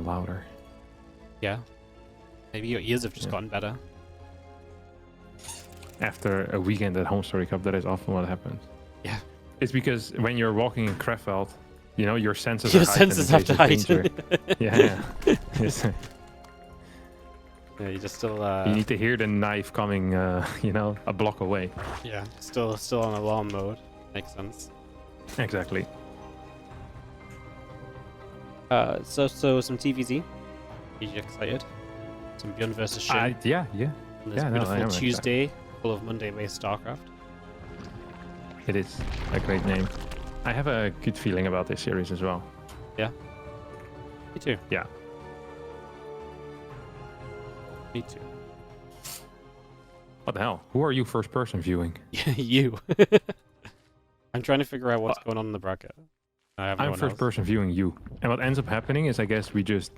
sound louder. Yeah. Maybe your ears have just gotten better. After a weekend at Home Story Cup, that is often what happens. Yeah. It's because when you're walking in Krefeld, you know, your senses Your are heightened senses in have to case of heighten. danger. Yeah. Yes. Yeah, you just still. You need to hear the knife coming, you know, a block away. Yeah, still on alarm mode. Makes sense. Exactly. So some TvZ. Are you excited? Some ByuN versus SHIN. Yeah. And this I beautiful am Tuesday, full of Monday-based StarCraft. It is a great name. I have a good feeling about this series as well. Yeah. Me too. Yeah. Me too. What the hell? Who are you first person viewing? You. I'm trying to figure out what's going on in the bracket. I'm first person viewing you. And what ends up happening is I guess we just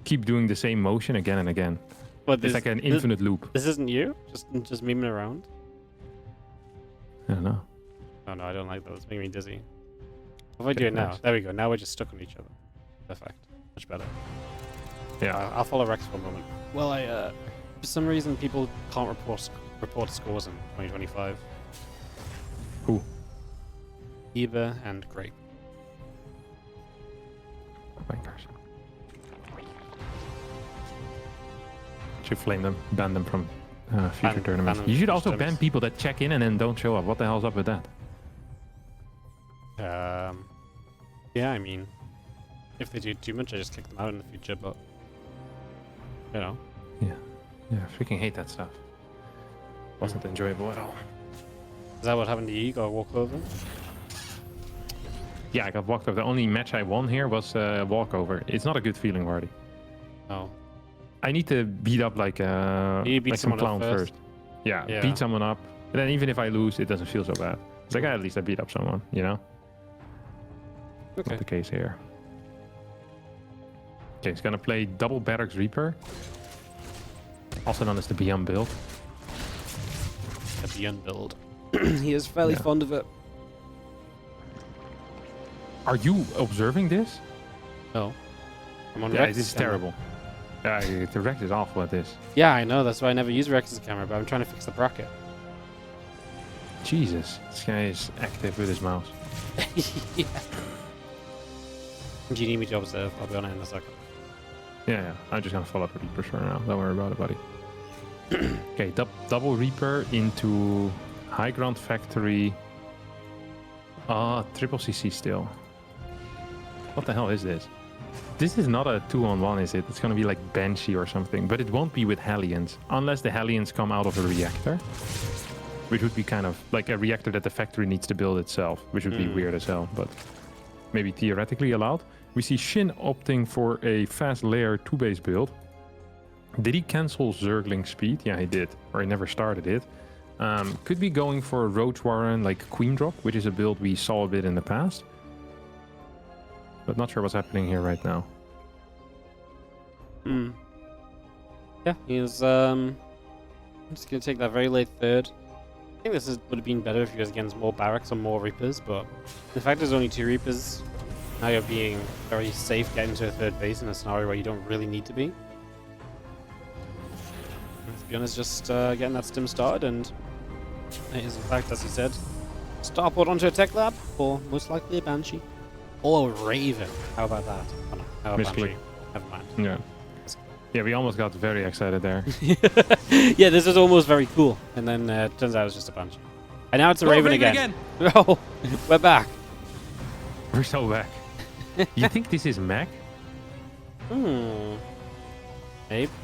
keep doing the same motion again and again. But It's like an infinite loop. This isn't you? Just memeing around? I don't know. Oh no, I don't like those. It's making me dizzy. What if I do it now? Nice. There we go. Now we're just stuck on each other. Perfect. Much better. Yeah. I'll follow Rex for a moment. Well, for some reason people can't report scores in 2025. Who? Eva and Grape. Wankers. Should flame them, ban them from future tournaments. ban them You should from also ban tournaments. people that check in and then don't show up. What the hell's up with that? Yeah, I mean, if they do too much, I just kick them out in the future, but, you know. Yeah, I freaking hate that stuff. Wasn't enjoyable at all. Is that what happened to you? You got walk over? Yeah, I got walked over. The only match I won here was a walkover. It's not a good feeling, Wardy. No. I need to beat up like some someone up clown first. Yeah, beat someone up. And then even if I lose, it doesn't feel so bad. It's like, at least I beat up someone, you know? Okay. Not the case here. Okay, he's gonna play double Barracks Reaper. Also known as the ByuN build. A ByuN build. He is fairly fond of it. Are you observing this? No. I'm on Yeah, Rex. this is terrible. The Rex is awful at this. Yeah, I know. That's why I never use Rex's camera, but I'm trying to fix the bracket. Jesus, this guy is active with his mouse. Yeah. Do you need me to observe? I'll be on it in a second. Yeah. I'm just gonna follow up Reaper for now. Don't worry about it, buddy. Okay, double Reaper into High Ground Factory. Triple CC still. What the hell is this? This is not a 2-on-1, is it? It's gonna be like Banshee or something, but it won't be with Hellions. Unless the Hellions come out of a reactor. Which would be kind of like a reactor that the factory needs to build itself, which would be weird as hell, but maybe theoretically allowed. We see SHIN opting for a fast layer 2-base build. Did he cancel Zergling speed? Yeah, he did. Or he never started it. Could be going for a Roach Warren like Queen Drop, which is a build we saw a bit in the past. But not sure what's happening here right now. Yeah, he was I'm just gonna take that very late third. I think this would have been better if he was against more Barracks or more Reapers, but the fact there's only 2 Reapers, now you're being very safe getting to a third base in a scenario where you don't really need to be. ByuN is just getting that stim started, and it is in fact, as he said, starport onto a tech lab, or most likely a Banshee. Or a Raven. How about that? Oh no, how about Banshee? Never mind. Yeah. Yeah, we almost got very excited there. Yeah, this is almost very cool. And then turns out it's just a Banshee. And now it's a Raven again. Oh, we're back. We're so back. You think this is Mac?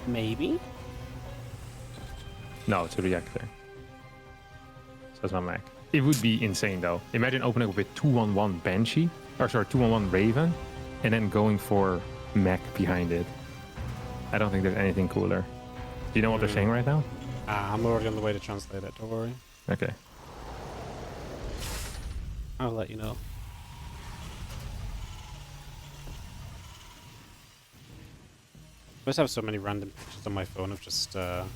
Maybe? No, it's a reactor. So it's not Mac. It would be insane though. Imagine opening up with 2-on-1 Banshee. Or sorry, 2-on-1 Raven. And then going for Mac behind it. I don't think there's anything cooler. Do you know what they're saying right now? I'm already on the way to translate it, don't worry. Okay. I'll let you know. I just have so many random pictures on my phone of just people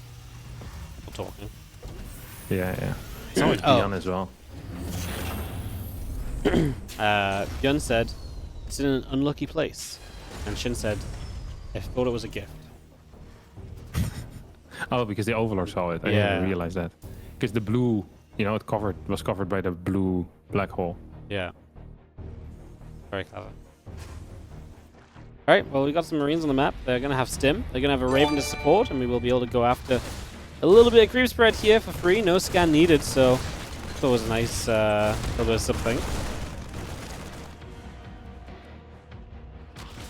talking. Yeah. It's always ByuN as well. ByuN said, it's in an unlucky place. And SHIN said, I thought it was a gift. Oh, because the Overlord saw it. I didn't realize that. Because the blue, you know, was covered by the blue black hole. Yeah. Very clever. Alright, well, we got some Marines on the map. They're going to have Stim. They're going to have a Raven to support, and we will be able to go after a little bit of creep spread here for free. No scan needed, so that was a nice little bit of something.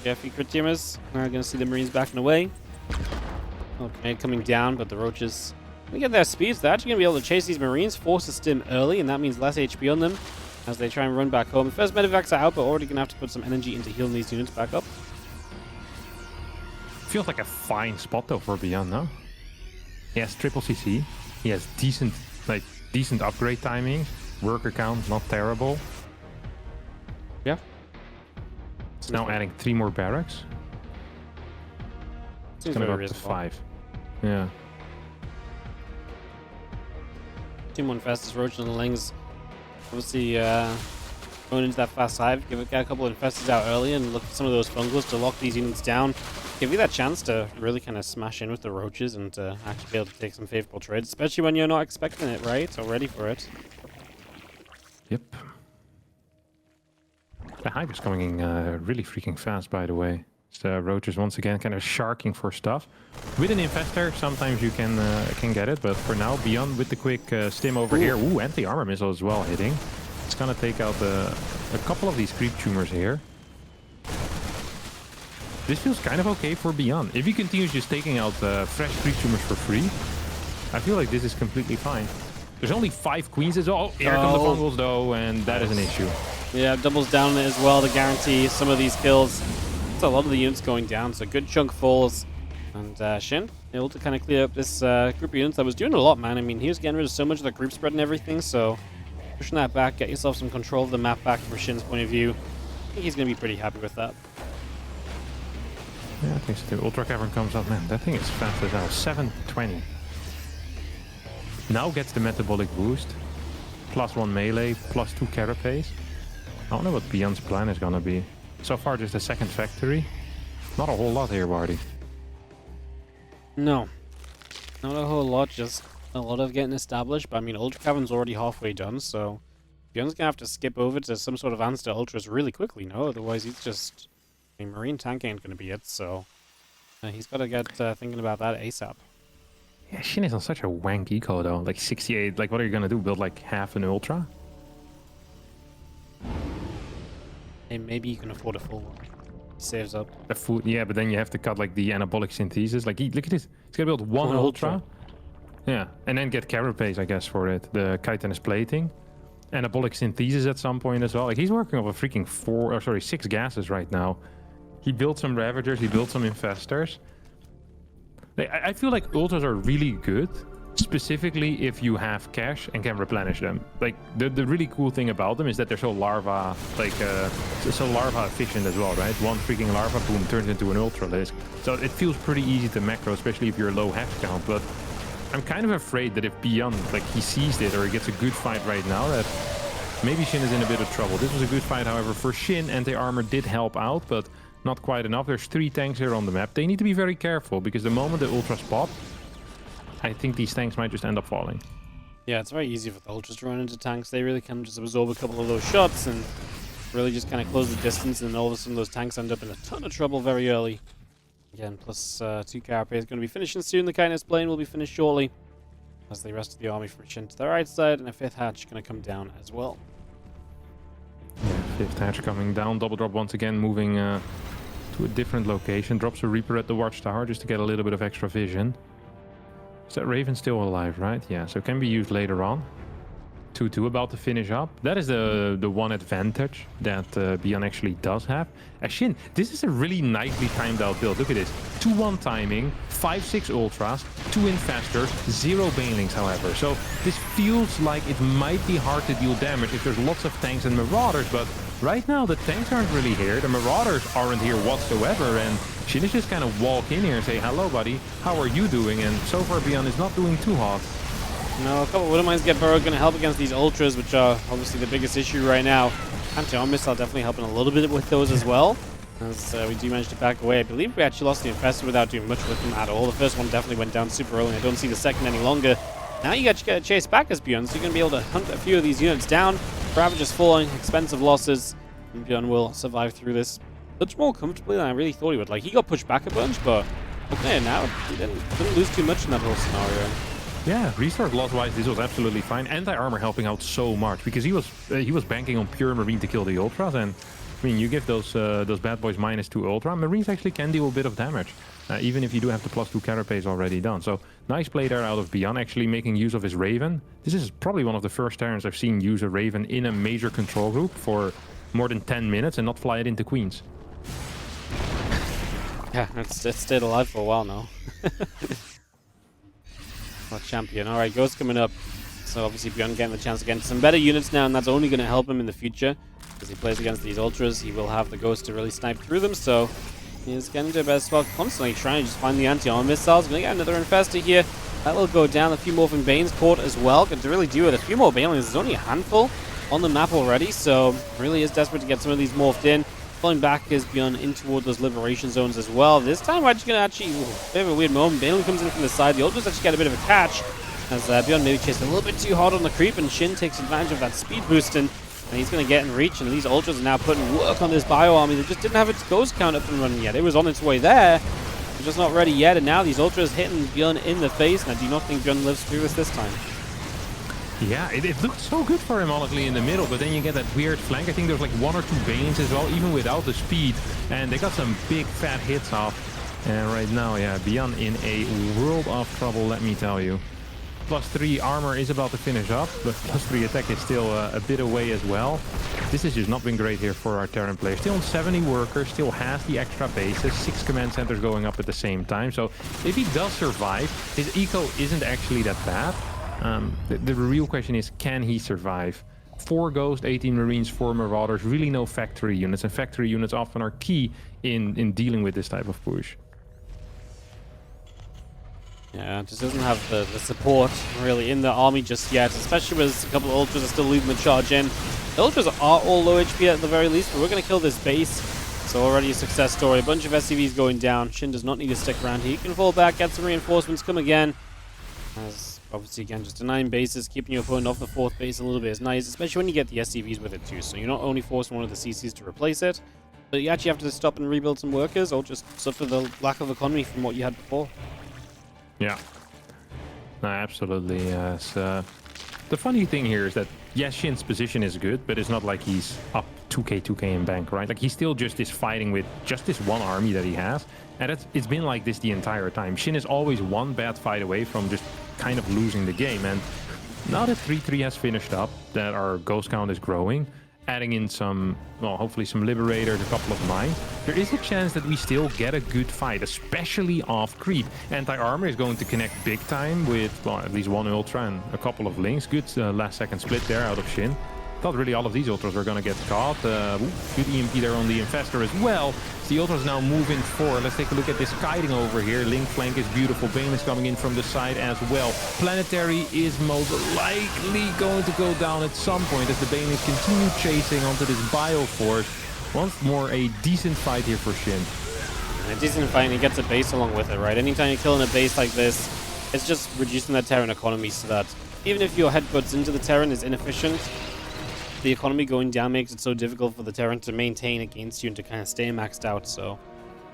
Yeah, a few crit teamers. We're going to see the Marines backing away. Okay, coming down, but the Roaches, when they get their speeds, they're actually going to be able to chase these Marines, force a Stim early, and that means less HP on them as they try and run back home. The first medevacs are out, but already going to have to put some energy into healing these units back up. Feels like a fine spot though for ByuN, no? He has triple CC. He has decent upgrade timing. Worker count, not terrible. Yeah. It's now adding 3 more barracks. Seems It's gonna go very up to reasonable. 5. Yeah. Team 1 fastest Roach and the Lings. Obviously, going into that fast hive, get a couple of infestors out early and look for some of those fungals to lock these units down. Give you that chance to really kind of smash in with the Roaches and to actually be able to take some favorable trades, especially when you're not expecting it, right? Or ready for it. Yep. The hive is coming in really freaking fast, by the way. So Roaches once again kind of sharking for stuff. With an infestor, sometimes you can get it, but for now, ByuN with the quick stim over here. Ooh, anti-armor missile as well hitting. It's gonna take out a couple of these creep tumors here. This feels kind of okay for ByuN. If he continues just taking out fresh creep tumors for free, I feel like this is completely fine. There's only 5 queens as well. Here come the fungals though, and that is an issue. Yeah, doubles down on it as well to guarantee some of these kills. It's a lot of the units going down, so good chunk falls. And SHIN able to kind of clear up this group of units that was doing a lot, man. I mean, he was getting rid of so much of the group spread and everything, so pushing that back, get yourself some control of the map back from SHIN's point of view. I think he's going to be pretty happy with that. Yeah, I think so too. Ultra Cavern comes up, man. That thing is fast as hell. 720. Now gets the metabolic boost. +1 melee, +2 carapace. I don't know what ByuN's plan is gonna be. So far, just a second factory. Not a whole lot here, Wardy. No. Not a whole lot, just a lot of getting established. But I mean, Ultra Cavern's already halfway done, so ByuN's gonna have to skip over to some sort of answer to Ultras really quickly, no? Otherwise, he's just... I mean, Marine tank ain't gonna be it, so... he's gotta get thinking about that ASAP. Yeah, SHIN is on such a wank eco, though. Like 68, like what are you gonna do? Build like half an Ultra? Hey, maybe you can afford a full one. Saves up. The food, yeah, but then you have to cut like the anabolic synthesis. Like, look at this. He's gonna build one Ultra. Yeah, and then get carapace, I guess, for it. The chitinous plating. Anabolic synthesis at some point as well. Like, he's working off a freaking 6 gases right now. He built some Ravagers, he built some Infestors. Like, I feel like Ultras are really good, specifically if you have cash and can replenish them. Like, the really cool thing about them is that they're so larva, so larva efficient as well, right? One freaking larva, boom, turns into an Ultralisk. So it feels pretty easy to macro, especially if you're low hex count, but I'm kind of afraid that if ByuN, like, he sees it or he gets a good fight right now, that maybe SHIN is in a bit of trouble. This was a good fight, however, for SHIN. Anti-armor did help out, but not quite enough. There's 3 tanks here on the map. They need to be very careful, because the moment the Ultras pop, I think these tanks might just end up falling. Yeah, it's very easy for the Ultras to run into tanks. They really can just absorb a couple of those shots and really just kind of close the distance, and then all of a sudden those tanks end up in a ton of trouble very early. Again, plus 2 carapace is going to be finishing soon. The kindness plane will be finished shortly, as the rest of the army from SHIN to the right side, and a 5th hatch going to come down as well. Yeah, 5th hatch coming down. Double drop once again, moving to a different location. Drops a Reaper at the Watchtower just to get a little bit of extra vision. Is that Raven still alive, right? Yeah, so it can be used later on. 2-2 about to finish up. That is the one advantage that ByuN actually does have. SHIN, this is a really nicely timed out build. Look at this. 2-1 timing, 5-6 Ultras, 2 Infestors, 0 Banelings, however. So this feels like it might be hard to deal damage if there's lots of tanks and Marauders, but right now the tanks aren't really here. The Marauders aren't here whatsoever, and SHIN is just kind of walk in here and say, hello buddy, how are you doing? And so far ByuN is not doing too hot. No, a couple of Widowmines get burrowed, going to help against these Ultras, which are obviously the biggest issue right now. Anti-armor missile definitely helping a little bit with those as well. As we do manage to back away. I believe we actually lost the Infestor without doing much with him at all. The first one definitely went down super early. I don't see the second any longer. Now you get to chase back as ByuN, so you're going to be able to hunt a few of these units down. Ravage is falling, expensive losses, and ByuN will survive through this much more comfortably than I really thought he would. Like, he got pushed back a bunch, but okay, now he didn't lose too much in that whole scenario. Yeah, resource loss-wise, this was absolutely fine. Anti-armor helping out so much because he was banking on pure Marine to kill the Ultras, and I mean, you give those bad boys -2 Ultra, Marines actually can deal a bit of damage, even if you do have the +2 carapace already done. So nice play there out of ByuN, actually making use of his Raven. This is probably one of the first Terrans I've seen use a Raven in a major control group for more than 10 minutes and not fly it into Queens. Yeah, it's stayed alive for a while now. What champion. Alright, Ghost coming up. So obviously ByuN getting the chance against some better units now, and that's only going to help him in the future. As he plays against these Ultras, he will have the Ghost to really snipe through them, so he's getting to best spot, constantly trying to just find the anti-armor missiles. Going to get another Infestor here. That will go down. A few more from Bane's Court as well. Going to really do it. A few more Banelings. There's only a handful on the map already, so really is desperate to get some of these morphed in. Falling back is ByuN in toward those liberation zones as well. This time we're actually going to a bit of a weird moment. Baneling comes in from the side. The Ultras actually get a bit of a catch, as ByuN maybe chased a little bit too hard on the creep, and SHIN takes advantage of that speed boost, and he's going to get in reach, and these Ultras are now putting work on this Bio army that just didn't have its Ghost count up and running yet. It was on its way there, but just not ready yet, and now these Ultras hitting ByuN in the face, and I do not think ByuN lives through this time. Yeah, it looked so good for him, honestly, in the middle, but then you get that weird flank. I think there's like 1 or 2 Banes as well, even without the speed, and they got some big fat hits off. And right now, yeah, ByuN in a world of trouble, let me tell you. +3 armor is about to finish up, but +3 attack is still a bit away as well. This has just not been great here for our Terran player. Still on 70 workers, still has the extra bases, 6 command centers going up at the same time. So if he does survive, his eco isn't actually that bad. The real question is, can he survive? 4 Ghost, 18 Marines, 4 Marauders, really no factory units, and factory units often are key in dealing with this type of push. Yeah, just doesn't have the support really in the army just yet, especially as a couple of Ultras are still leading the charge in. The Ultras are all low HP at the very least, but we're going to kill this base. So already a success story. A bunch of SCVs going down. SHIN does not need to stick around. He can fall back, get some reinforcements, come again. As obviously, again, just denying bases, keeping your opponent off the 4th base a little bit is nice, especially when you get the SCVs with it too. So you're not only forcing one of the CCs to replace it, but you actually have to stop and rebuild some workers, or just suffer the lack of economy from what you had before. Yeah, no, absolutely. Yes. The funny thing here is that, yes, SHIN's position is good, but it's not like he's up 2k in bank, right? Like, he still just is fighting with just this one army that he has, and it's been like this the entire time. SHIN is always one bad fight away from just kind of losing the game, and now that 3-3 has finished up, that our Ghost count is growing, adding in some, well, hopefully some Liberators, a couple of mines, there is a chance that we still get a good fight, especially off creep. Anti-armor is going to connect big time with, well, at least 1 Ultra and a couple of links. Good last second split there out of SHIN. Thought really all of these Ultras were going to get caught. Good EMP there on the Infestor as well. The Ultras now moving forward. Let's take a look at this kiting over here. Link flank is beautiful. Bane is coming in from the side as well. Planetary is most likely going to go down at some point as the Banelings continue chasing onto this Bioforce. Once more, a decent fight here for SHIN. A decent fight, and he gets a base along with it, right? Anytime you're killing a base like this, it's just reducing that Terran economy so that even if your headbutts into the Terran is inefficient, the economy going down makes it so difficult for the Terran to maintain against you and to kind of stay maxed out. So,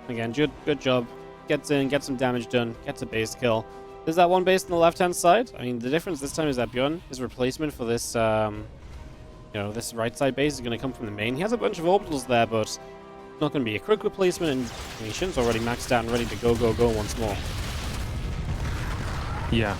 again, good job. Gets in, gets some damage done, gets a base kill. There's that one base on the left-hand side. I mean, the difference this time is that ByuN, his replacement for this, this right side base is going to come from the main. He has a bunch of orbitals there, but it's not going to be a quick replacement, and I mean, SHIN's already maxed out and ready to go once more. Yeah.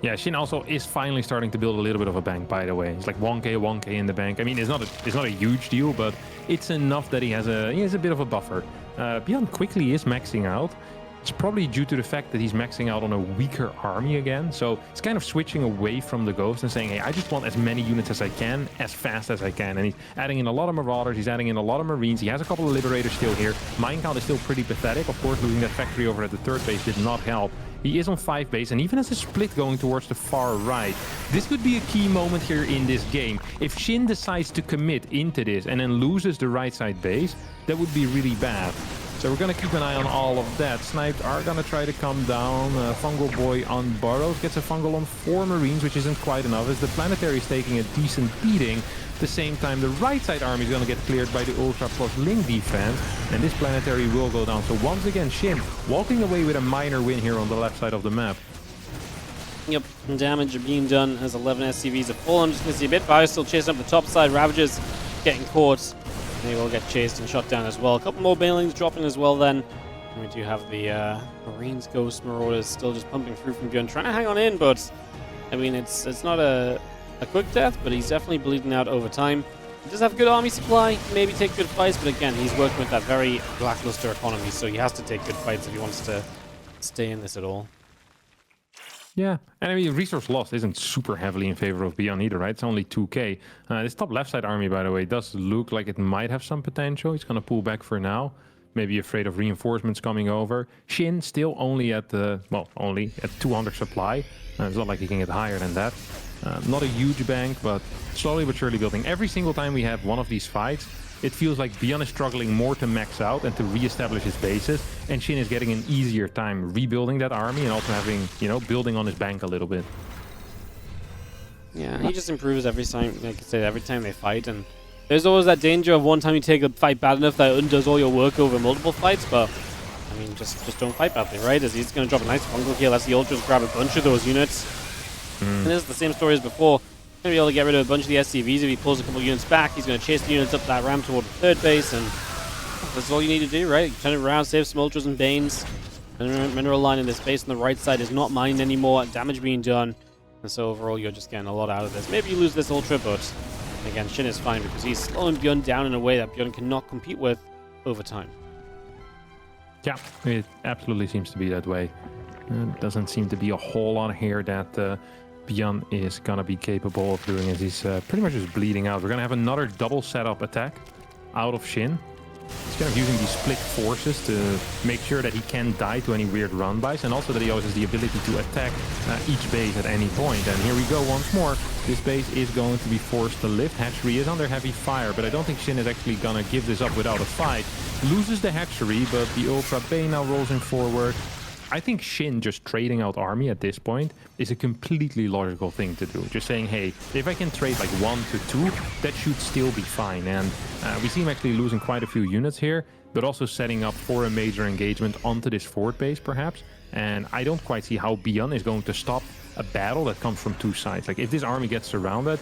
Yeah, SHIN also is finally starting to build a little bit of a bank, by the way. It's like 1k in the bank. I mean, it's not a huge deal, but it's enough that he has a bit of a buffer. ByuN quickly is maxing out. It's probably due to the fact that he's maxing out on a weaker army again. So he's kind of switching away from the Ghost and saying, hey, I just want as many units as I can, as fast as I can. And he's adding in a lot of Marauders, he's adding in a lot of Marines. He has a couple of Liberators still here. Mine count is still pretty pathetic. Of course, losing that factory over at the 3rd base did not help. He is on 5 base and even has a split going towards the far right. This could be a key moment here in this game. If SHIN decides to commit into this and then loses the right side base, that would be really bad. So we're going to keep an eye on all of that. Snipes are going to try to come down. Fungal Boy on Burrows gets a Fungal on 4 Marines, which isn't quite enough, as the Planetary is taking a decent beating. At the same time, the right side army is going to get cleared by the Ultra plus Link defense, and this Planetary will go down. So once again, SHIN walking away with a minor win here on the left side of the map. Yep, damage being done as 11 SCVs have fallen. Just going to see a bit. ByuN still chasing up the top side. Ravagers getting caught. They will get chased and shot down as well. A couple more Banelings dropping as well then. And we do have the Marines, Ghost, Marauders still just pumping through from ByuN, trying to hang on in, but I mean, it's not a quick death, but he's definitely bleeding out over time. He does have good army supply, maybe take good fights, but again, he's working with that very lackluster economy, so he has to take good fights if he wants to stay in this at all. Yeah, and I mean, resource loss isn't super heavily in favor of ByuN either, right? It's only 2k. This top left side army, by the way, does look like it might have some potential. He's going to pull back for now. Maybe afraid of reinforcements coming over. SHIN still only at the, well, only at 200 supply. It's not like he can get higher than that. Not a huge bank, but slowly but surely building. Every single time we have one of these fights, it feels like ByuN is struggling more to max out and to re-establish his bases, and SHIN is getting an easier time rebuilding that army and also having, you know, building on his bank a little bit. Yeah, he just improves every time, like I said, every time they fight, and there's always that danger of one time you take a fight bad enough that undoes all your work over multiple fights, but I mean, just don't fight badly, right? As he's going to drop a nice fungal here, lets the Ultras grab a bunch of those units. And this is the same story as before. He's going to be able to get rid of a bunch of the SCVs. If he pulls a couple units back, he's going to chase the units up that ramp toward the 3rd base, and that's all you need to do, right? Turn it around, save some Ultras and Banes. And mineral line in this base on the right side is not mined anymore, damage being done, and so overall you're just getting a lot out of this. Maybe you lose this Ultra, but again, SHIN is fine because he's slowing ByuN down in a way that ByuN cannot compete with over time. Yeah, it absolutely seems to be that way. Doesn't seem to be a whole lot here that ByuN is going to be capable of doing, as he's pretty much just bleeding out. We're going to have another double setup attack out of SHIN. He's kind of using these split forces to make sure that he can die to any weird run-bys, and also that he always has the ability to attack each base at any point. And here we go once more. This base is going to be forced to lift. Hatchery is under heavy fire, but I don't think SHIN is actually going to give this up without a fight. Loses the hatchery, but the Ultra Bane now rolls in forward. I think SHIN just trading out army at this point is a completely logical thing to do. Just saying, hey, if I can trade like 1 to 2, that should still be fine. And we see him actually losing quite a few units here, but also setting up for a major engagement onto this forward base, perhaps. And I don't quite see how ByuN is going to stop a battle that comes from 2 sides. Like, if this army gets surrounded,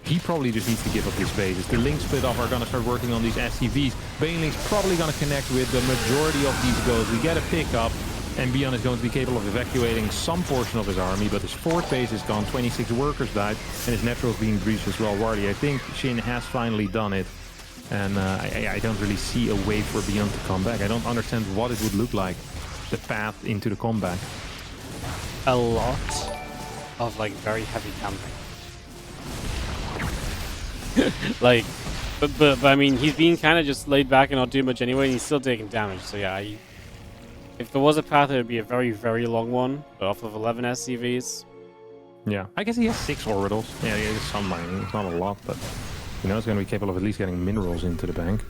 he probably just needs to give up his bases. The Link split off are going to start working on these SCVs. Baneling's probably going to connect with the majority of these goals. We get a pickup. And ByuN is going to be capable of evacuating some portion of his army, but his 4th base is gone, 26 workers died, and his natural is being breached as well. Wardy, I think SHIN has finally done it, and I don't really see a way for ByuN to come back. I don't understand what it would look like, the path into the comeback. A lot of, like, very heavy camping. Like, but I mean, he's being kind of just laid back and not doing much anyway, and he's still taking damage, so yeah, if there was a path, it would be a very, very long one, but off of 11 SCVs. Yeah, I guess he has 6 orbitals. Yeah, he has some mining. It's not a lot, but you know, it's going to be capable of at least getting minerals into the bank.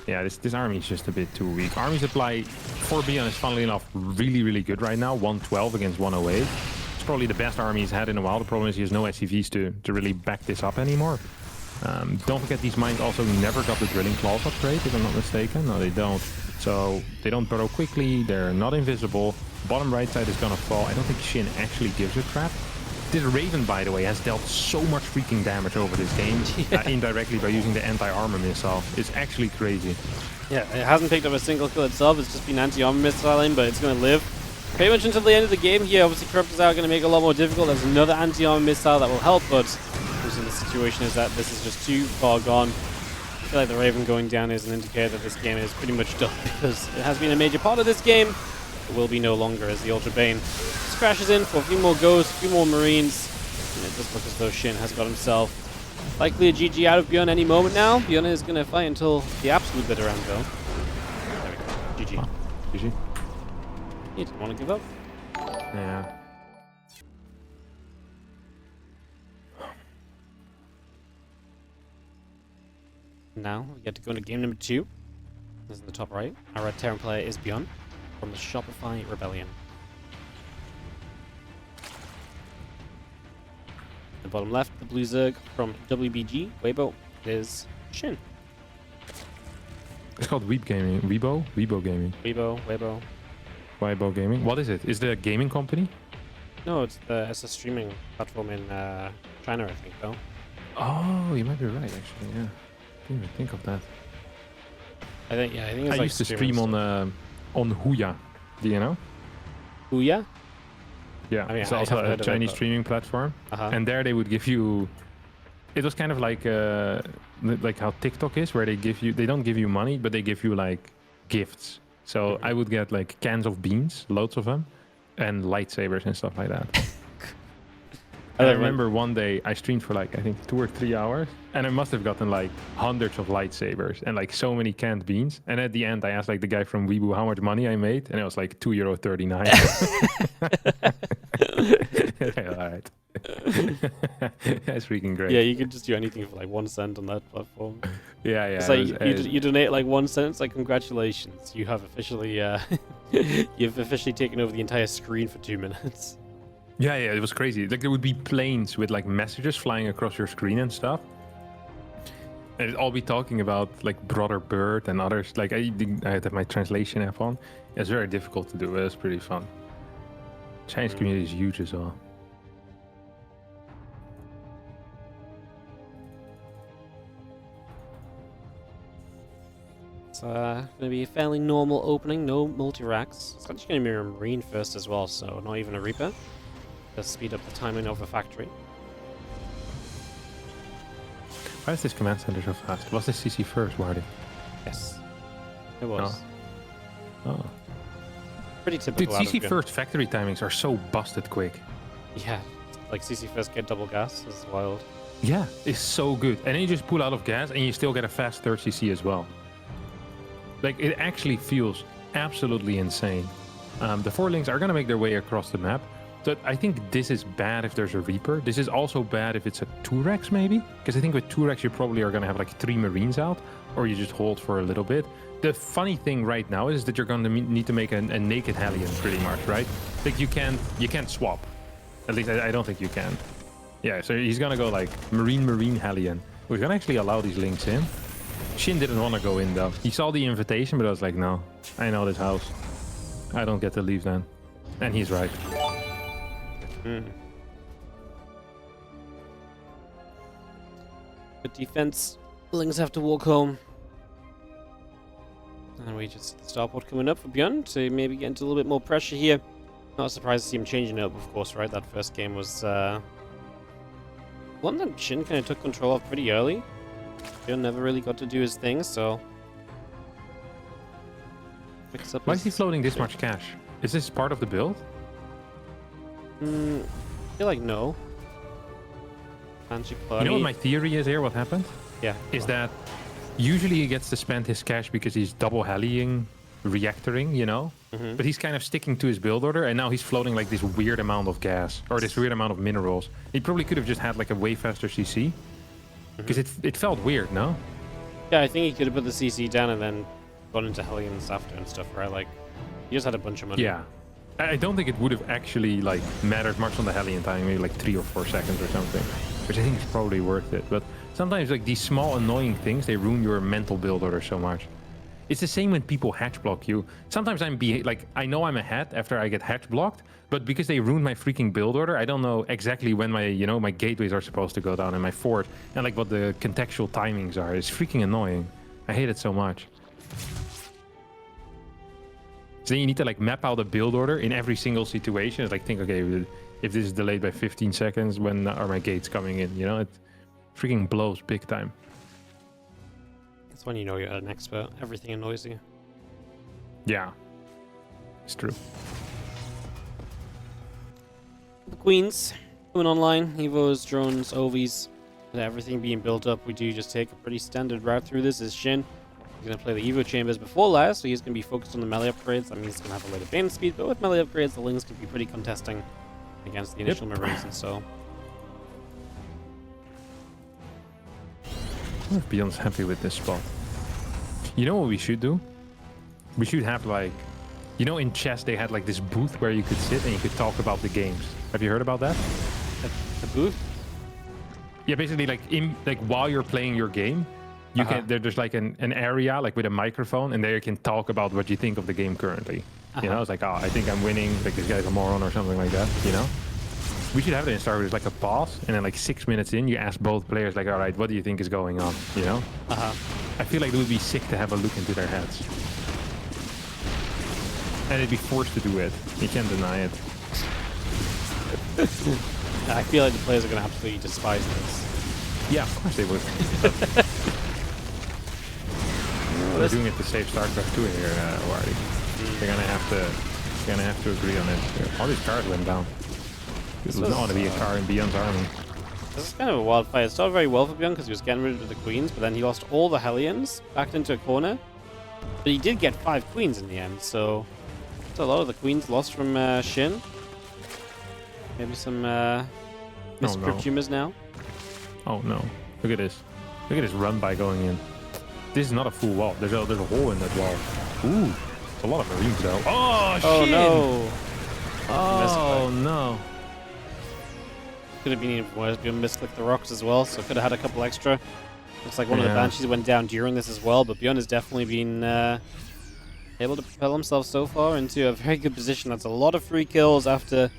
Yeah, this army is just a bit too weak. Army supply for ByuN is, funnily enough, really, really good right now. 112 against 108. It's probably the best army he's had in a while. The problem is he has no SCVs to really back this up anymore. Don't forget, these mines also never got the drilling claws upgrade, if I'm not mistaken. No, they don't. So they don't burrow quickly, they're not invisible. Bottom right side is gonna fall. I don't think SHIN actually gives a crap. This Raven, by the way, has dealt so much freaking damage over this game, indirectly by using the anti-armor missile. It's actually crazy. Yeah, it hasn't picked up a single kill itself, it's just been anti-armor missiling, but it's gonna live pretty much until the end of the game here. Obviously, Corruptors are gonna make it a lot more difficult. There's another anti-armor missile that will help, but the situation is that this is just too far gone. feel like the Raven going down is an indicator that this game is pretty much done, because it has been a major part of this game. It will be no longer, as the Ultra Bane just crashes in for a few more goes, a few more Marines. And it does look as though Shin has got himself likely a GG out of ByuN any moment now. ByuN is going to fight until the absolute bitter end, though. There we go. GG. Oh, GG. He didn't want to give up. Yeah. Now we get to go into game number 2. This is in the top right. Our red Terran player is ByuN from the Shopify Rebellion. The bottom left, the blue Zerg from WBG Weibo is SHIN. It's called Weeb Gaming. Weibo? Weibo Gaming. Weibo. Weibo Gaming. What is it? Is it a gaming company? No, it's a streaming platform in China, I think, though. Oh, you might be right, actually, yeah. Didn't even think of that. I think it's I like used to stream on Huya. Do you know? Huya? Yeah, I mean, it's I also haven't a heard of it, Chinese but- streaming platform, and there they would give you. It was kind of like how TikTok is, where they don't give you money, but they give you like gifts. So I would get like cans of beans, loads of them, and lightsabers and stuff like that. And I remember one day I streamed for like I think 2 or 3 hours, and I must have gotten like hundreds of lightsabers and like so many canned beans. And at the end, I asked like the guy from Weibo how much money I made, and it was like €2.39. All right, that's freaking great. Yeah, you could just do anything for like 1 cent on that platform. Yeah. It's like you donate like 1 cent. It's like congratulations, you have officially you've officially taken over the entire screen for 2 minutes. Yeah, it was crazy. Like there would be planes with like messages flying across your screen and stuff. And it'd all be talking about like Brother Bird and others. Like I had my translation app on. It's very difficult to do, but it's pretty fun. Chinese community is huge as well. It's going to be a fairly normal opening, no multi-racks. It's actually going to be a Marine first as well, so not even a Reaper. Just speed up the timing of the factory. Why is this command center so fast? Was this CC first, Wardy? Yes, it was. Oh. Pretty typical. Dude, CC first factory timings are so busted quick. Yeah, like CC first get double gas is wild. Yeah, it's so good. And then you just pull out of gas and you still get a fast third CC as well. Like, it actually feels absolutely insane. The 4 links are going to make their way across the map. But I think this is bad if there's a Reaper. This is also bad if it's a 2-Rex, maybe. Because I think with 2-Rex, you probably are going to have like 3 Marines out. Or you just hold for a little bit. The funny thing right now is that you're going to need to make a naked Hellion, pretty much, right? Like, you can't swap. At least I don't think you can. Yeah, so he's going to go like Marine Hellion. We're going to actually allow these links in. Shin didn't want to go in, though. He saw the invitation, but I was like, no. I know this house. I don't get to leave then. And he's right. Good defense. Lings have to walk home. And we just see the starport coming up for ByuN to maybe get into a little bit more pressure here. Not surprised to see him changing it up, of course, right? That first game was one that Shin kind of took control of pretty early. ByuN never really got to do his thing, so... Picks up Why is he floating this much cash? Is this part of the build? I feel like no. You know what my theory is here, what happened? Yeah. Is that usually he gets to spend his cash because he's double Hellying, reactoring, you know? But he's kind of sticking to his build order, and now he's floating like this weird amount of gas, or this weird amount of minerals. He probably could have just had like a way faster CC. Because it felt weird, no? Yeah, I think he could have put the CC down and then gone into Hellions after and stuff, right? Like, he just had a bunch of money. Yeah. I don't think it would have actually like mattered much on the Hellion time, maybe like 3 or 4 seconds or something, which I think is probably worth it. But sometimes like these small annoying things, they ruin your mental build order so much. It's the same when people hatch block you. Sometimes I know I'm ahead after I get hatch blocked, but because they ruined my freaking build order, I don't know exactly when my gateways are supposed to go down and my fort and like what the contextual timings are. It's freaking annoying. I hate it so much. So then you need to like map out a build order in every single situation. It's like, think, okay, if this is delayed by 15 seconds, when are my gates coming in? You know, it freaking blows big time. That's when you know you're an expert. Everything annoys you. Yeah, it's true. The Queens coming online. Evos, drones, OVs, and everything being built up. We do just take a pretty standard route through this. Is SHIN. He's going to play the Evo chambers before last, so he's going to be focused on the melee upgrades. I mean, he's going to have a later bane speed, but with melee upgrades, the Lings can be pretty contesting against the initial Marines, and so. I wonder if ByuN's happy with this spot. You know what we should do? We should have like, you know, in chess they had like this booth where you could sit and you could talk about the games. Have you heard about that? The booth? Yeah, basically like while you're playing your game, you can there's like an area like with a microphone, and there you can talk about what you think of the game currently. You know, it's like, oh, I think I'm winning, like this guy's a moron or something like that, you know? We should have it in StarCraft. It's like a pause, and then like 6 minutes in, you ask both players like, all right, what do you think is going on, you know? I feel like it would be sick to have a look into their heads. And they'd be forced to do it. You can't deny it. I feel like the players are going to absolutely despise this. Yeah, of course they would. They're doing it to save StarCraft 2 here, Wardy. They're gonna have to agree on it. All these cars went down. This was not going to be a car in ByuN's army. This is kind of a wild fight. It started very well for ByuN because he was getting rid of the queens, but then he lost all the Hellions, backed into a corner. But he did get 5 queens in the end, so that's a lot of the queens lost from SHIN. Maybe some missed Cryptumors now. Oh no! Look at this! Look at this run by going in. This is not a full wall. There's a hole in that wall. Ooh, it's a lot of Marines though. Oh shit! Oh no! Oh no! Could have been even worse. ByuN misclicked the rocks as well, so could have had a couple extra. Looks like one of the Banshees went down during this as well, but ByuN has definitely been able to propel himself so far into a very good position. That's a lot of free kills after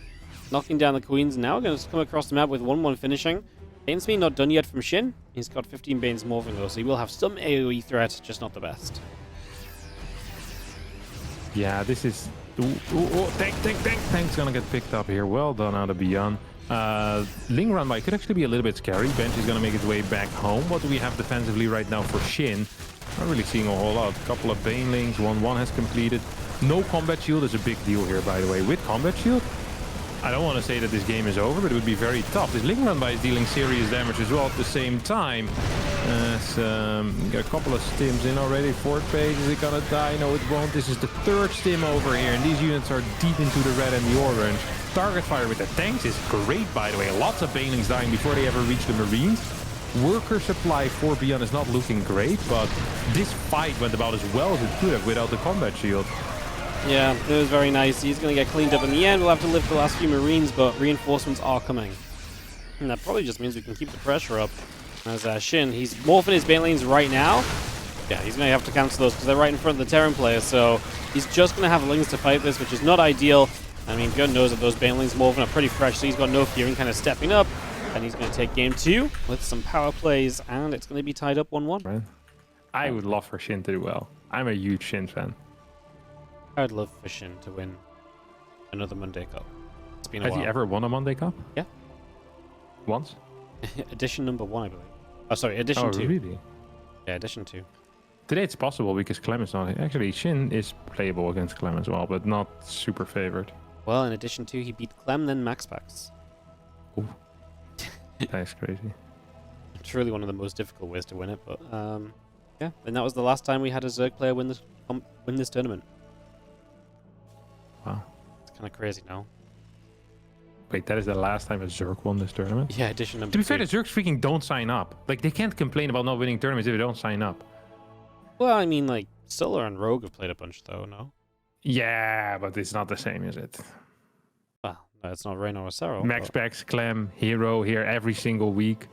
knocking down the queens. Now we're going to come across the map with 1-1 finishing. Bane speed not done yet from SHIN. He's got 15 Banes morphing though, so he will have some AoE threat, just not the best. Yeah, this is... Tank's gonna get picked up here. Well done out of ByuN. Ling run by could actually be a little bit scary. Bench is gonna make its way back home. What do we have defensively right now for SHIN? Not really seeing a whole lot. A couple of Banelings, 1-1 has completed. No combat shield is a big deal here, by the way. With combat shield, I don't want to say that this game is over, but it would be very tough. This Ling run by is dealing serious damage as well at the same time. Got a couple of stims in already. 4th page, is it gonna die? No, it won't. This is the 3rd stim over here, and these units are deep into the red and the orange. Target fire with the tanks is great, by the way. Lots of Banelings dying before they ever reach the Marines. Worker supply for ByuN is not looking great, but this fight went about as well as it could have without the combat shield. Yeah, it was very nice. He's going to get cleaned up in the end. We'll have to lift the last few Marines, but reinforcements are coming. And that probably just means we can keep the pressure up. As SHIN, he's morphing his Banelings right now. Yeah, he's going to have to cancel those because they're right in front of the Terran player, so he's just going to have Lings to fight this, which is not ideal. I mean, ByuN knows that those Banelings morphing are pretty fresh, so he's got no fear in kind of stepping up. And he's going to take game 2 with some power plays, and it's going to be tied up 1-1. Right. I would love for SHIN to do well. I'm a huge SHIN fan. I would love for SHIN to win another Monday Cup. It's been a while. Has he ever won a Monday Cup? Yeah. Once? Edition number 1, I believe. Oh, sorry, edition 2. Oh, really? Yeah, edition 2. Today it's possible because Clem is not... Actually, SHIN is playable against Clem as well, but not super favored. Well, in edition 2, he beat Clem, then Max Pax. Ooh. That's crazy. Truly one of the most difficult ways to win it, but yeah. And that was the last time we had a Zerg player win this tournament. Wow. It's kind of crazy now. Wait, that is the last time a Zerg won this tournament? Yeah, edition number 2. To be fair, the Zergs freaking don't sign up. Like, they can't complain about not winning tournaments if they don't sign up. Well, I mean, like, Solar and Rogue have played a bunch, though, no? Yeah, but it's not the same, is it? Well, no, it's not Rain or Sorrow. Max Pax, Clem, Hero here every single week.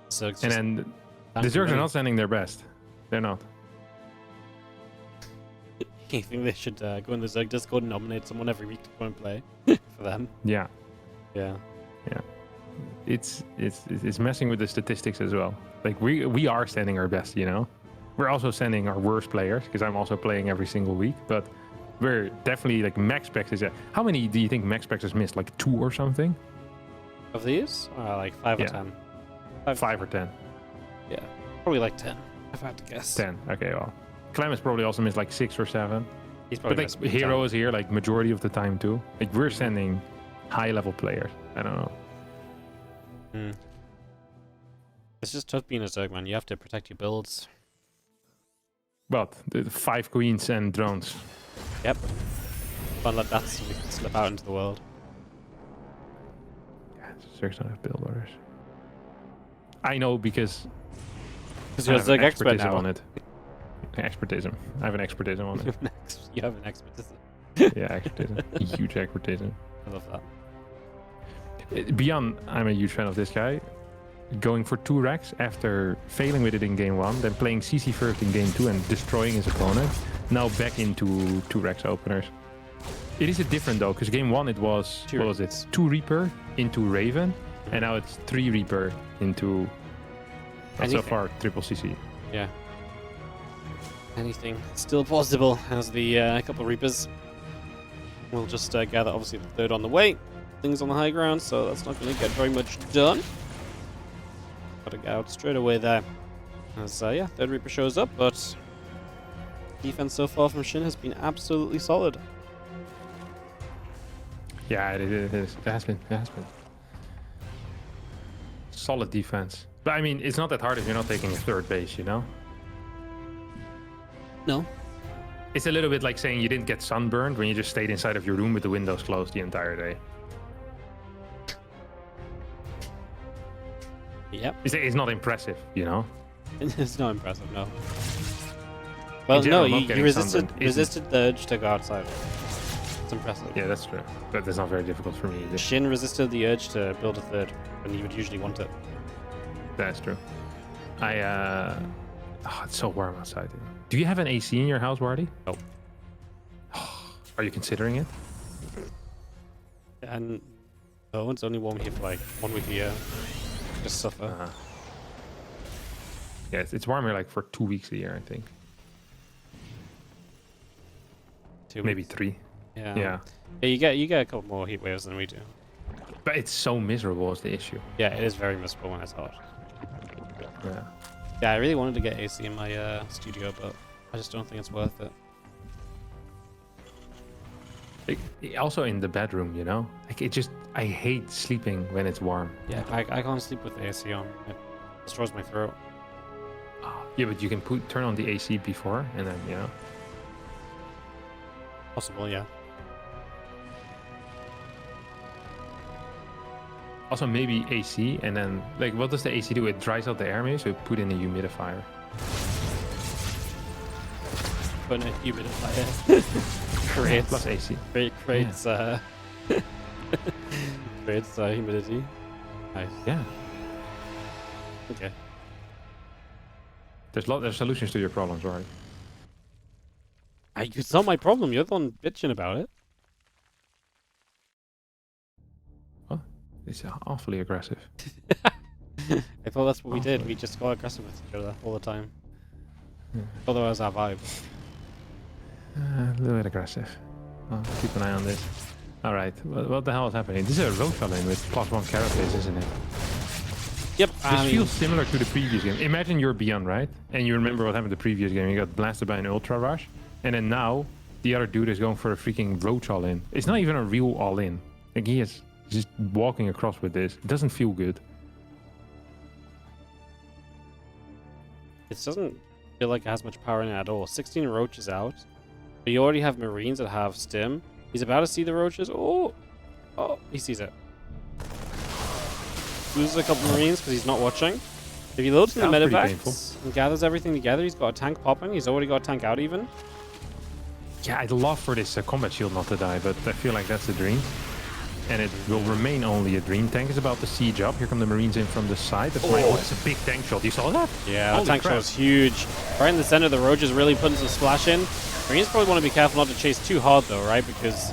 Zerg's and then the Zergs are not sending their best. They're not. You think they should go in the Zerg Discord and nominate someone every week to go and play for them? Yeah. Yeah. Yeah. It's messing with the statistics as well. Like we are sending our best, you know. We're also sending our worst players because I'm also playing every single week, but we're definitely like Max Pax is. How many do you think Max Pax has missed? Like 2 or something? Of these? Like 5 or 10. 5 or 10. Yeah. Probably like 10, if I had to guess. 10. Okay, well. Clem has probably also missed like 6 or 7. He's probably But like Hero is here like majority of the time too. Like we're Mm-hmm. sending high level players. I don't know. It's just tough being a Zerg, man. You have to protect your builds. But the 5 queens and drones. Yep. Can't let that slip out into the world. Yeah, Zergs don't have build orders. I know because You're a I have an Zerg expert expertism now. on it. Expertism. I have an expertism on it. You have an expertise. Yeah, expertism. Huge expertism. I love that. ByuN, I'm a huge fan of this guy. Going for 2 racks after failing with it in game 1, then playing CC first in game 2 and destroying his opponent. Now back into 2 racks openers. It is a different though, because game 1 it was, what was it? 2 Reaper into Raven, and now it's 3 Reaper into, so far, triple CC. Yeah. Anything still possible as the couple Reapers. We'll just gather, obviously, the third on the way. Things on the high ground, so that's not going to get very much done. Gotta get out straight away there. As, yeah, third Reaper shows up, but defense so far from SHIN has been absolutely solid. Yeah, it is. It has been. It has been. Solid defense. But I mean, it's not that hard if you're not taking a third base, you know? No. It's a little bit like saying you didn't get sunburned when you just stayed inside of your room with the windows closed the entire day. Yep. It's not impressive, you know? It's not impressive, no. Well, general, no, not you getting resisted sunburned isn't. the urge to go outside. It's impressive. Yeah, that's true. But that's not very difficult for me either. SHIN resisted the urge to build a third when you would usually want it. That's true. It's so warm outside. Do you have an AC in your house, Wardy? Nope. Are you considering it? And no, it's only warm here for like 1 week a year. Just suffer. Yeah, it's warm here like for 2 weeks a year, I think. 2 Maybe weeks. 3. Yeah. Yeah. Yeah, you get a couple more heat waves than we do. But it's so miserable is the issue. Yeah, it is very miserable when it's hot. Yeah. Yeah, I really wanted to get AC in my studio, but I just don't think it's worth it. Also in the bedroom, you know? Like I hate sleeping when it's warm. Yeah, I can't sleep with the AC on. It destroys my throat. Yeah, but you can turn on the AC before and then, you know? Possible, yeah. Also maybe AC and then, like, what does the AC do? It dries out the air maybe, so you put in a humidifier. But a humidifier creates Plus AC. creates creates humidity. Nice. Yeah. Okay. There's solutions to your problems, right? It's not my problem. You're the one bitching about it. It's awfully aggressive. I thought that's what we did. We just got aggressive with each other all the time. Yeah. Although that was our vibe. A little bit aggressive. I'll keep an eye on this. Alright, what the hell is happening? This is a road challenge with +1 carapace, isn't it? Yep. This feels similar to the previous game. Imagine you're ByuN, right? And you remember what happened the previous game. You got blasted by an Ultra Rush. And then now, the other dude is going for a freaking roach all-in. It's not even a real all-in. Like, he is just walking across with this. It doesn't feel good. It doesn't feel like it has much power in it at all. 16 roaches out. But you already have Marines that have stim. He's about to see the roaches. Oh, he sees it. Loses a couple Marines because he's not watching. If he loads in the medevacs and gathers everything together, he's got a tank popping. He's already got a tank out even. Yeah, I'd love for this combat shield not to die, but I feel like that's a dream. And it will remain only a dream. Tank is about to siege up. Here come the Marines in from the side. That's that's a big tank shot. You saw that? Yeah, the tank shot was huge. Right in the center, the Roach is really putting some splash in. Marines probably want to be careful not to chase too hard though, right? Because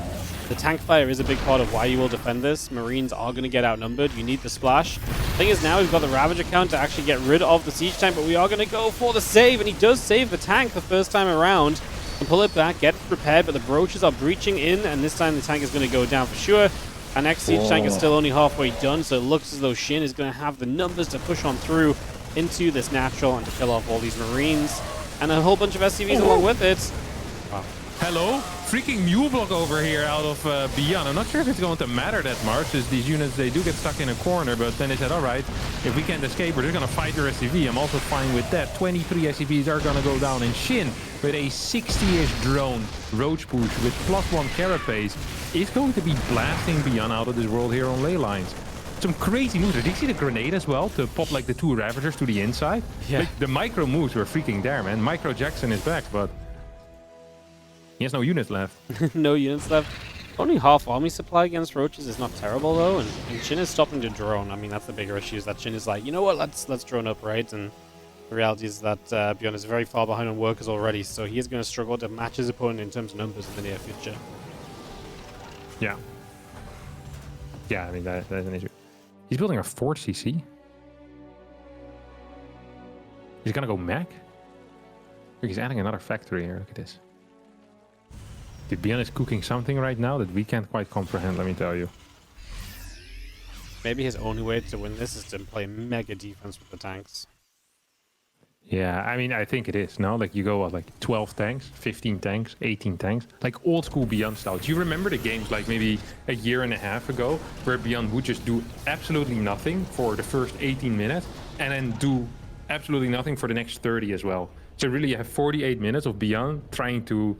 the tank fire is a big part of why you will defend this. Marines are going to get outnumbered. You need the splash. Thing is now we've got the Ravager count to actually get rid of the siege tank, but we are going to go for the save, and he does save the tank the first time around. And pull it back, get prepared, but the Broaches are breaching in, and this time the tank is going to go down for sure. Our next siege tank is still only halfway done, so it looks as though SHIN is going to have the numbers to push on through. into this natural and to kill off all these Marines and a whole bunch of SCVs along with it. Wow. Hello? Freaking mule block over here out of ByuN. I'm not sure if it's going to matter that much, as these units, they do get stuck in a corner, but then they said, all right, if we can't escape, we're just going to fight your SCV. I'm also fine with that. 23 SCVs are going to go down, and SHIN, with a 60-ish drone roach push with +1 carapace, is going to be blasting ByuN out of this world here on ley lines. Some crazy moves. Did you see the grenade as well to pop like the 2 Ravagers to the inside? Yeah. Like, the micro moves were freaking there, man. Micro Jackson is back, but he has no units left. No units left. Only half army supply against roaches is not terrible though, and SHIN is stopping the drone. I mean, that's the bigger issue, is that SHIN is like, you know what, let's drone up, right? And the reality is that ByuN is very far behind on workers already, so he is going to struggle to match his opponent in terms of numbers in the near future. Yeah. Yeah, I mean, that's an issue. He's building a 4 CC. He's gonna go mech? Look, he's adding another factory here. Look at this. Dude, ByuN is cooking something right now that we can't quite comprehend, let me tell you. Maybe his only way to win this is to play mega defense with the tanks. Yeah, I mean, I think it is, no? Like, you go, what, like 12 tanks, 15 tanks, 18 tanks? Like, old school ByuN style. Do you remember the games, like, maybe a year and a half ago, where ByuN would just do absolutely nothing for the first 18 minutes, and then do absolutely nothing for the next 30 as well? So really, you have 48 minutes of ByuN trying to,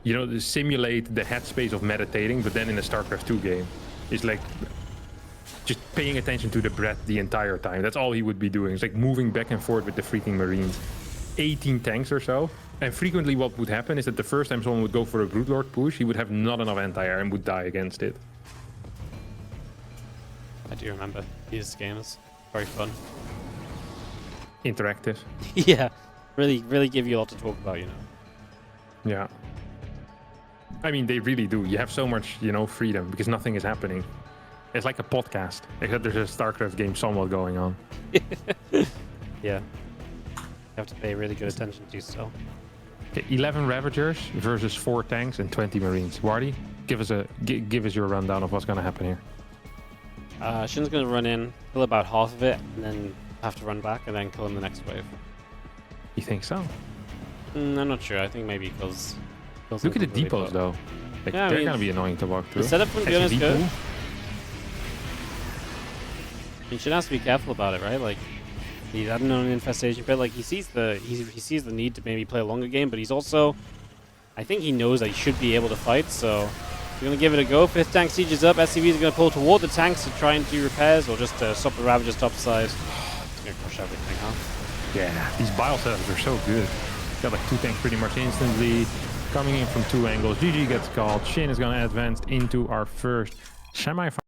you know, simulate the headspace of meditating, but then in a StarCraft 2 game. It's like just paying attention to the breath the entire time. That's all he would be doing. It's like moving back and forth with the freaking Marines. 18 tanks or so. And frequently what would happen is that the first time someone would go for a Broodlord push, he would have not enough anti-air and would die against it. I do remember these games. Very fun. Interactive. Yeah, really give you a lot to talk about, you know. Yeah. I mean, they really do. You have so much, you know, freedom because nothing is happening. It's like a podcast, except there's a StarCraft game somewhat going on. Yeah. You have to pay really good attention to still. Okay, 11 Ravagers versus 4 tanks and 20 Marines. Wardy, give us your rundown of what's going to happen here. SHIN's going to run in, kill about half of it, and then have to run back and then kill him the next wave. You think so? I'm not sure. I think maybe because... Look at the depots, though. Like, yeah, they're going to be annoying to walk through. The setup from ByuN is good. Pool. You should have to be careful about it, right? Like, he's adding on an infestation pit. Like, he sees the need to maybe play a longer game, but he's also, I think he knows that he should be able to fight. So we're gonna give it a go. 5th tank siege is up. SCVs are gonna pull toward the tanks to try and do repairs, or just stop the Ravagers topside. It's gonna crush everything, huh? Yeah, these bile setups are so good. Got like 2 tanks pretty much instantly. Coming in from 2 angles. GG gets called. SHIN is gonna advance into our first semifinal.